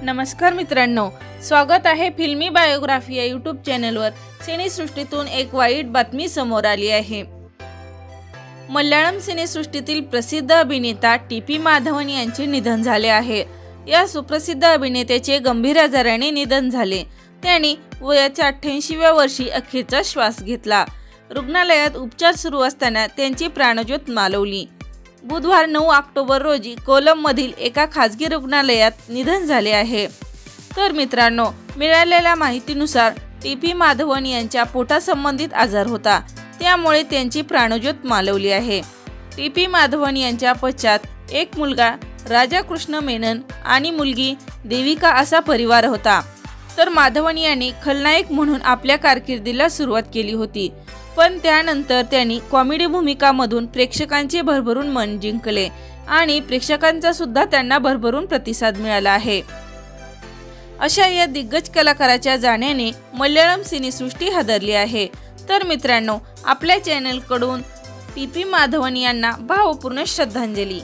नमस्कार मित्रांनो, स्वागत आहे फिल्मी बायोग्राफी या यूट्यूब चॅनलवर। सिनेसृष्टीतून एक वाईट बातमी समोर आली आहे। मल्याळम सिनेसृष्टीतील प्रसिद्ध अभिनेता टी.पी. माधवन यांचे निधन झाले आहे। या सुप्रसिद्ध अभिनेत्याचे गंभीर आजाराने निधन झाले। त्यांनी वयाच्या 88व्या वर्षी अखेरचा श्वास घेतला। रुग्णालयात उपचार सुरू असताना त्यांची प्राणज्योत मालवली। बुधवार 9 ऑक्टोबर रोजी कोलममधील एका खासगी रुग्णालयात निधन झाले आहे। तर मित्रांनो, मिळालेल्या माहितीनुसार टी.पी. माधवन यांच्या पोटासंबंधित आजार होता, त्यामुळे त्यांची प्राणज्योत मालवली आहे। टी.पी. माधवन यांच्या पश्चात एक मुलगा राजा कृष्ण मेनन आणि मुलगी देविका असा परिवार होता। तर माधवन यांनी खलनायक म्हणून आपल्या कारकिर्दीला सुरुवात केली होती, पण त्यानंतर त्यांनी कॉमेडी भूमिकांमधून प्रेक्षकांचे भरभरून मन जिंकले आणि प्रेक्षकांचा सुद्धा त्यांना भरभरून प्रतिसाद मिळाला आहे। अशा या दिग्गज कलाकाराच्या जाण्याने मल्याळम सिनेसृष्टी हादरली आहे। तर मित्रांनो, आपल्या चॅनलकडून टी.पी. माधवन यांना भावपूर्ण श्रद्धांजली।